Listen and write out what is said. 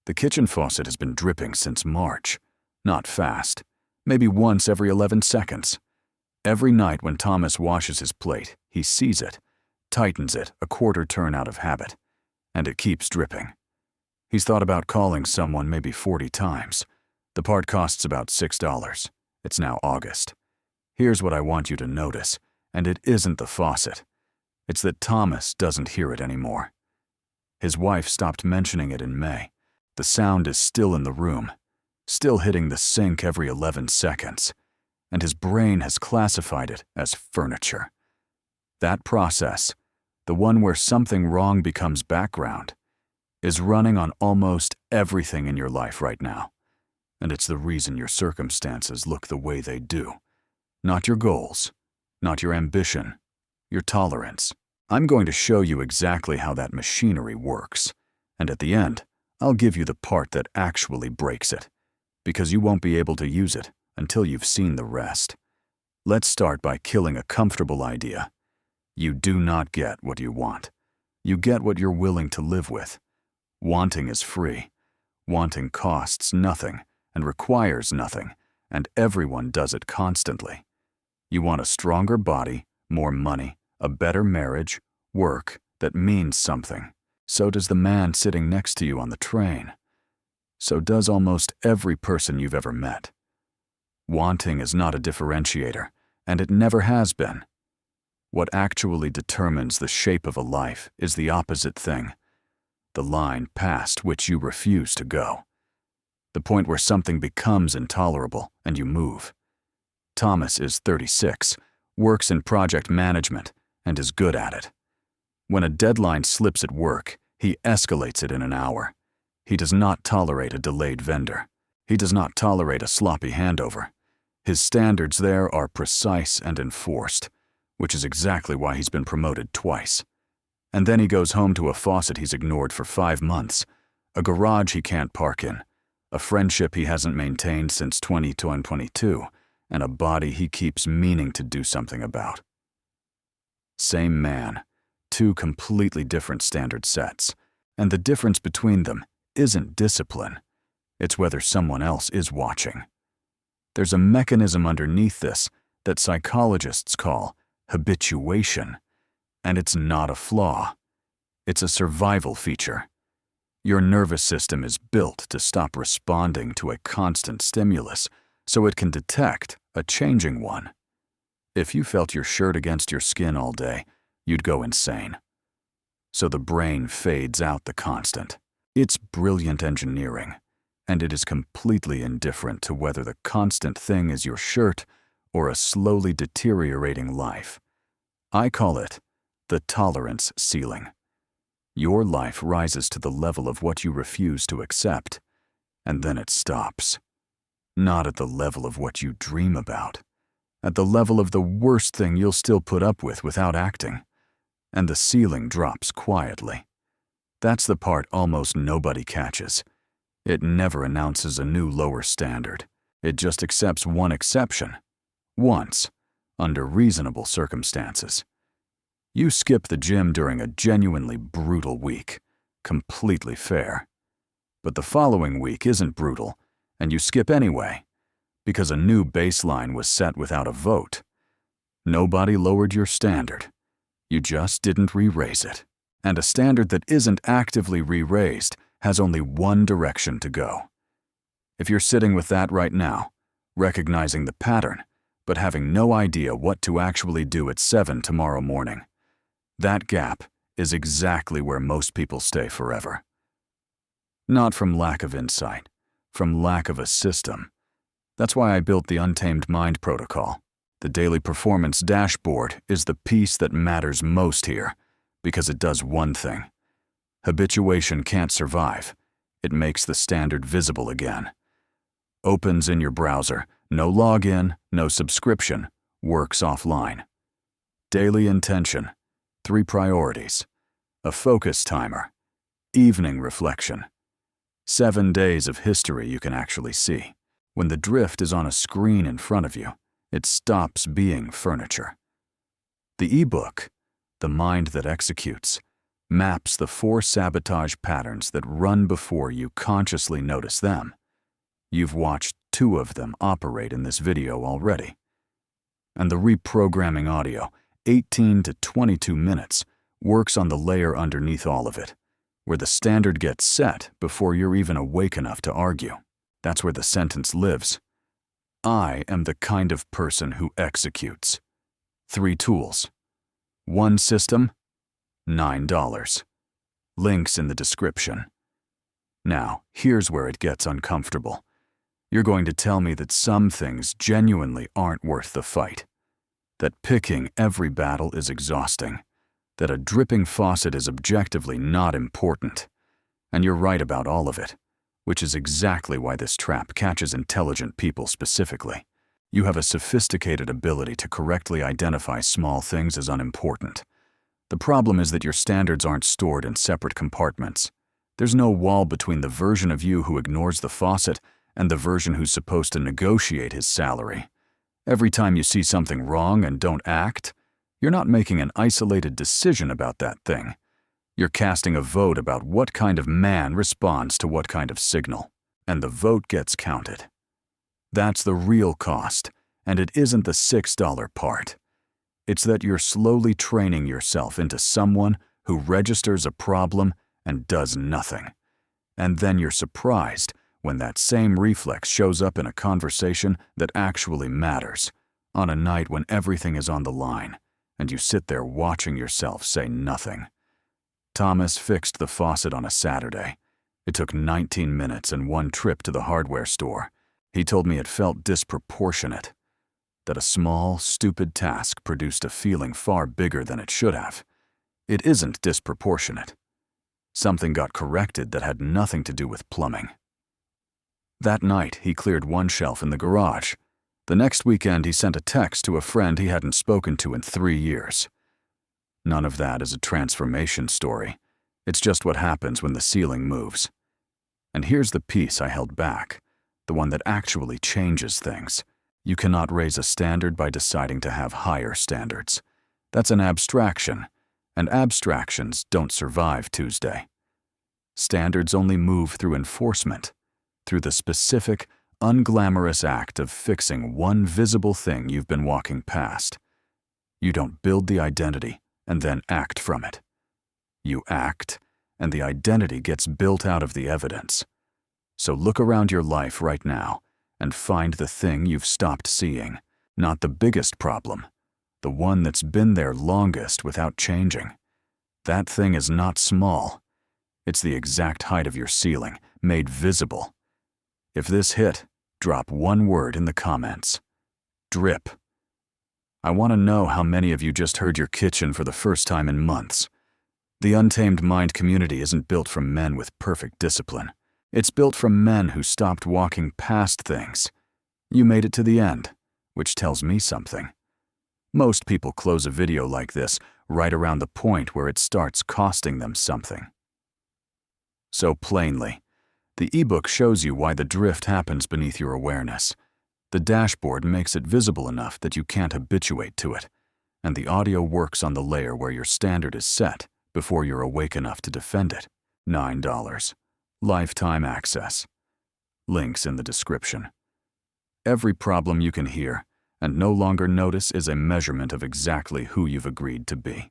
The kitchen faucet has been dripping since March. Not fast. Maybe once every 11 seconds. Every night when Thomas washes his plate, he sees it, tightens it a quarter turn out of habit, and it keeps dripping. He's thought about calling someone maybe 40 times. The part costs about $6. It's now August. Here's what I want you to notice, and it isn't the faucet. It's that Thomas doesn't hear it anymore. His wife stopped mentioning it in May. The sound is still in the room, still hitting the sink every 11 seconds, and his brain has classified it as furniture. That process, the one where something wrong becomes background, is running on almost everything in your life right now. And it's the reason your circumstances look the way they do. Not your goals, not your ambition, your tolerance. I'm going to show you exactly how that machinery works, and at the end, I'll give you the part that actually breaks it, because you won't be able to use it until you've seen the rest. Let's start by killing a comfortable idea. You do not get what you want. You get what you're willing to live with. Wanting is free. Wanting costs nothing and requires nothing, and everyone does it constantly. You want a stronger body, more money, a better marriage, work that means something. So does the man sitting next to you on the train. So does almost every person you've ever met. Wanting is not a differentiator, and it never has been. What actually determines the shape of a life is the opposite thing, the line past which you refuse to go. The point where something becomes intolerable and you move. Thomas is 36, works in project management, and is good at it. When a deadline slips at work, he escalates it in an hour. He does not tolerate a delayed vendor. He does not tolerate a sloppy handover. His standards there are precise and enforced, which is exactly why he's been promoted twice. And then he goes home to a faucet he's ignored for 5 months, a garage he can't park in, a friendship he hasn't maintained since 2022, and a body he keeps meaning to do something about. Same man, 2 completely different standard sets, and the difference between them isn't discipline. It's whether someone else is watching. There's a mechanism underneath this that psychologists call habituation, and it's not a flaw. It's a survival feature. Your nervous system is built to stop responding to a constant stimulus so it can detect a changing one. If you felt your shirt against your skin all day, you'd go insane. So the brain fades out the constant. It's brilliant engineering, and it is completely indifferent to whether the constant thing is your shirt or a slowly deteriorating life. I call it the tolerance ceiling. Your life rises to the level of what you refuse to accept, and then it stops. Not at the level of what you dream about, at the level of the worst thing you'll still put up with without acting, and the ceiling drops quietly. That's the part almost nobody catches. It never announces a new lower standard. It just accepts one exception, once, under reasonable circumstances. You skip the gym during a genuinely brutal week, completely fair. But the following week isn't brutal, and you skip anyway, because a new baseline was set without a vote. Nobody lowered your standard. You just didn't re-raise it. And a standard that isn't actively re-raised has only one direction to go. If you're sitting with that right now, recognizing the pattern, but having no idea what to actually do at 7 tomorrow morning, that gap is exactly where most people stay forever. Not from lack of insight, from lack of a system. That's why I built the Untamed Mind protocol. The daily performance dashboard is the piece that matters most here, because it does one thing. Habituation can't survive. It makes the standard visible again. Opens in your browser, no login, no subscription, works offline. Daily intention, 3 priorities, a focus timer, evening reflection. 7 days of history you can actually see. When the drift is on a screen in front of you, it stops being furniture. The ebook, The Mind That Executes, Maps the 4 sabotage patterns that run before you consciously notice them. You've watched 2 of them operate in this video already. And the reprogramming audio, 18 to 22 minutes, works on the layer underneath all of it, where the standard gets set before you're even awake enough to argue. That's where the sentence lives. I am the kind of person who executes. 3 tools. 1 system, $9. Links in the description. Now, here's where it gets uncomfortable. You're going to tell me that some things genuinely aren't worth the fight. That picking every battle is exhausting. That a dripping faucet is objectively not important. And you're right about all of it, which is exactly why this trap catches intelligent people specifically. You have a sophisticated ability to correctly identify small things as unimportant. The problem is that your standards aren't stored in separate compartments. There's no wall between the version of you who ignores the faucet and the version who's supposed to negotiate his salary. Every time you see something wrong and don't act, you're not making an isolated decision about that thing. You're casting a vote about what kind of man responds to what kind of signal, and the vote gets counted. That's the real cost, and it isn't the $6 part. It's that you're slowly training yourself into someone who registers a problem and does nothing. And then you're surprised when that same reflex shows up in a conversation that actually matters, on a night when everything is on the line, and you sit there watching yourself say nothing. Thomas fixed the faucet on a Saturday. It took 19 minutes and 1 trip to the hardware store. He told me it felt disproportionate, that a small, stupid task produced a feeling far bigger than it should have. It isn't disproportionate. Something got corrected that had nothing to do with plumbing. That night, he cleared 1 shelf in the garage. The next weekend, he sent a text to a friend he hadn't spoken to in 3 years. None of that is a transformation story. It's just what happens when the ceiling moves. And here's the piece I held back, the one that actually changes things. You cannot raise a standard by deciding to have higher standards. That's an abstraction, and abstractions don't survive Tuesday. Standards only move through enforcement, through the specific, unglamorous act of fixing one visible thing you've been walking past. You don't build the identity and then act from it. You act, and the identity gets built out of the evidence. So look around your life right now and find the thing you've stopped seeing, not the biggest problem, the one that's been there longest without changing. That thing is not small. It's the exact height of your ceiling, made visible. If this hit, drop 1 word in the comments. Drip. I want to know how many of you just heard your kitchen for the first time in months. The Untamed Mind community isn't built from men with perfect discipline. It's built from men who stopped walking past things. You made it to the end, which tells me something. Most people close a video like this right around the point where it starts costing them something. So plainly, the ebook shows you why the drift happens beneath your awareness. The dashboard makes it visible enough that you can't habituate to it, and the audio works on the layer where your standard is set before you're awake enough to defend it. $9. Lifetime access. Links in the description. Every problem you can hear and no longer notice is a measurement of exactly who you've agreed to be.